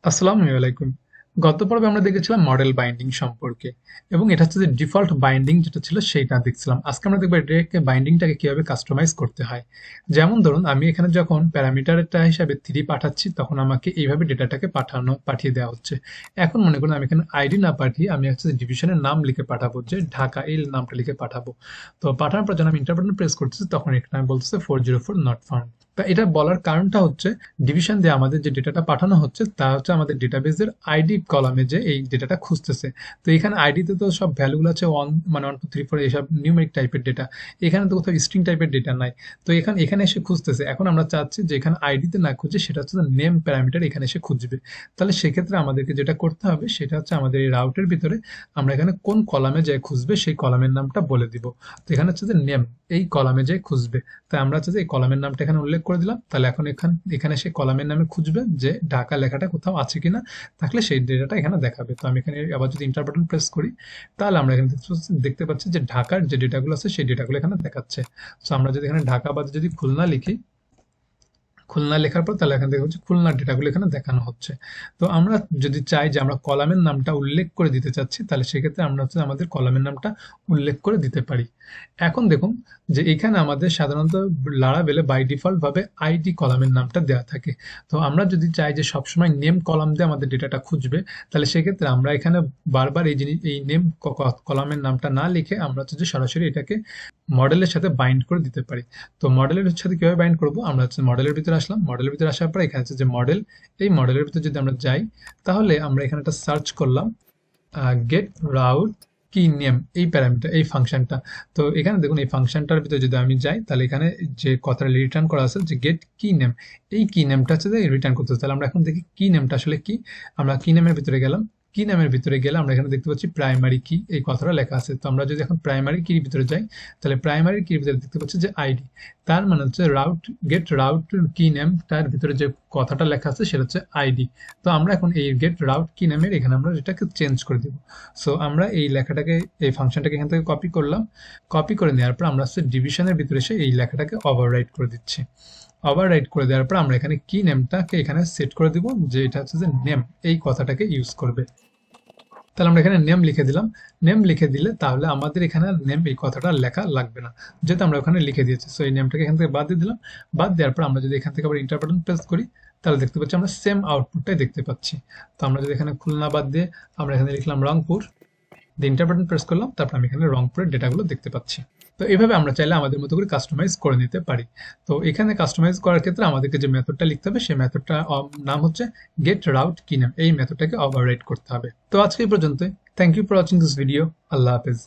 আসসালামু আলাইকুম। গত পর্বে আমরা দেখেছিলাম মডেল বাইন্ডিং সম্পর্কে এবং এটা হচ্ছে যে ডিফল্ট বাইন্ডিং যেটা ছিল সেইটা দেখছিলাম। আজকে আমরা দেখবো এটাকে বাইন্ডিংটাকে কিভাবে কাস্টমাইজ করতে হয়। যেমন ধরুন আমি এখানে যখন প্যারামিটারটা হিসাবে 3 পাঠাচ্ছি তখন আমাকে এইভাবে ডেটাটাকে পাঠিয়ে দেওয়া হচ্ছে। এখন মনে করুন আমি এখানে আইডি না পাঠিয়ে আমি হচ্ছে ডিভিশনের নাম লিখে পাঠাবো, যে ঢাকা এই নামটা লিখে পাঠাবো। তো পাঠানোর পর যখন আমি ইন্টার বাটন প্রেস করতেছি তখন এখানে বলতেছে 404 নট ফাউন্ড। তা এটা বলার কারণটা হচ্ছে ডিভিশন দিয়ে আমাদের যে ডেটাটা পাঠানো হচ্ছে তা হচ্ছে আমাদের ডেটাবেজের আইডি কলামে যে এই ডেটাটা খুঁজতেছে। তো এখানে আইডিতে তো সব ভ্যালুগুলো আছে ওয়ান, মানে 1 2 3 4 এইসব নিউমেরিক টাইপের ডেটা। এখানে তো কোথাও স্ট্রিং টাইপের ডেটা নাই। তো এখানে এখানে এসে খুঁজতেছে। এখন আমরা চাচ্ছি যে এখানে আইডিতে না খুঁজে সেটা হচ্ছে নেম প্যারামিটার এখানে এসে খুঁজবে। তাহলে সেক্ষেত্রে আমাদেরকে যেটা করতে হবে সেটা হচ্ছে আমাদের এই রাউটের ভিতরে আমরা এখানে কোন কলামে যে খুঁজবে সেই কলামের নামটা বলে দিব। তো এখানে হচ্ছে যে নেম এই কলামে যে খুঁজবে। তাই আমরা হচ্ছে যে এই কলামের নামটা এখানে উল্লেখ করে দিলাম। তাহলে এখন এখানে সে কলামের নামে খুঁজবে যে ঢাকা লেখাটা কোথাও আছে কিনা, থাকলে সেই ডেটাটা এখানে দেখাবে। তো আমি এখানে আবার যদি ইন্টার বাটন প্রেস করি তাহলে আমরা এখানে দেখতে পাচ্ছি যে ঢাকার যে ডেটাগুলো আছে সেই ডেটাগুলো এখানে দেখাচ্ছে। তো আমরা যদি এখানে ঢাকা বাদে যদি খুলনা লিখি, খুলনা লেখার পর তাহলে এখান থেকে হচ্ছে খুলনার ডেটাগুলো এখানে দেখানো হচ্ছে। তো আমরা যদি চাই যে আমরা কলামের নামটা উল্লেখ করে দিতে চাচ্ছি তাহলে সেক্ষেত্রে আমরা হচ্ছে আমাদের কলামের নামটা উল্লেখ করে দিতে পারি। এখন দেখুন যে এখানে আমাদের সাধারণত লারাভেলে বাই ডিফল্ট ভাবে আইডি কলামের নামটা দেওয়া থাকে। তো আমরা যদি চাই যে সবসময় নেম কলাম দিয়ে আমাদের ডেটাটা খুঁজবে তাহলে সেক্ষেত্রে আমরা এখানে বারবার এই নেম কলামের নামটা না লিখে আমরা হচ্ছে যে সরাসরি এটাকে মডেলের সাথে বাইন্ড করে দিতে পারি। তো মডেলের সাথে কিভাবে বাইন্ড করব, আমরা হচ্ছে মডেলের ভিতরে আসলাম। মডেলের ভিতরে আসার পর এখানে হচ্ছে যে মডেল, এই মডেলের ভিতরে যদি আমরা যাই তাহলে আমরা এখানে একটা সার্চ করলাম গেট রাউট কি নেম এই প্যারামিটার এই ফাংশনটা। তো এখানে দেখুন এই ফাংশনটার ভিতরে যদি আমি যাই তাহলে এখানে যে কথাটা রিটার্ন করা আছে যে গেট কি নেম, এই কি নেমটা হচ্ছে যে রিটার্ন করতে হবে। তাহলে আমরা এখন দেখি কি নেমটা আসলে কি। আমরা কি নেমের ভিতরে গেলাম, কি নামের ভিতরে গেলে আমরা এখানে দেখতে পাচ্ছি প্রাইমারি কি এই কথাটা লেখা আছে। তো আমরা যদি এখন প্রাইমারি কির ভিতরে যাই তাহলে প্রাইমারি কির ভিতরে দেখতে পাচ্ছি যে আইডি, তার মানে হচ্ছে রাউট গেট রাউট কি নেম তার ভিতরে যে কথাটা লেখা আছে সেটা হচ্ছে আইডি। তো আমরা এখন এই গেট রাউট কি নেমের এখানে আমরা এটাকে চেঞ্জ করে দিব। সো আমরা এই লেখাটাকে এই ফাংশনটাকে এখান থেকে কপি করলাম। কপি করে নেওয়ার পর আমরা হচ্ছে ডিভিশনের ভিতরে এসে এই লেখাটাকে ওভাররাইট করে দিচ্ছি। ওভাররাইট করে দেওয়ার পর আমরা এখানে কি নেমটাকে এখানে সেট করে দিব যে এটা হচ্ছে যে নেম এই কথাটাকে ইউজ করবে। তাহলে আমরা এখানে নেম লিখে দিলাম। নেম লিখে দিলে তাহলে আমাদের এখানে নেম এই কথাটা লেখা লাগবে না, যেহেতু আমরা ওখানে লিখে দিয়েছি। সো এই নেমটাকে এখান থেকে বাদ দিয়ে দিলাম। বাদ দেওয়ার পর আমরা যদি এখান থেকে আবার ইন্টার বাটন প্রেস করি তাহলে দেখতে পাচ্ছি আমরা সেম আউটপুটটাই দেখতে পাচ্ছি। তো আমরা যদি এখানে খুলনা বাদ দিয়ে আমরা এখানে লিখলাম রংপুর, দিয়ে ইন্টার বাটন প্রেস করলাম, তারপর আমি এখানে রংপুরের ডেটাগুলো দেখতে পাচ্ছি। তো এইভাবে আমরা চাইলে আমাদের মতো করে কাস্টমাইজ করে নিতে পারি। তো এখানে কাস্টমাইজ করার ক্ষেত্রে আমাদেরকে যে মেথডটা লিখতে হবে সেই মেথডটা নাম হচ্ছে গেট রাউট কি নেম, এই মেথডটাকে ওভাররাইড করতে হবে। তো আজকে এই পর্যন্তই। Thank you for watching this video. আল্লাহ হাফেজ।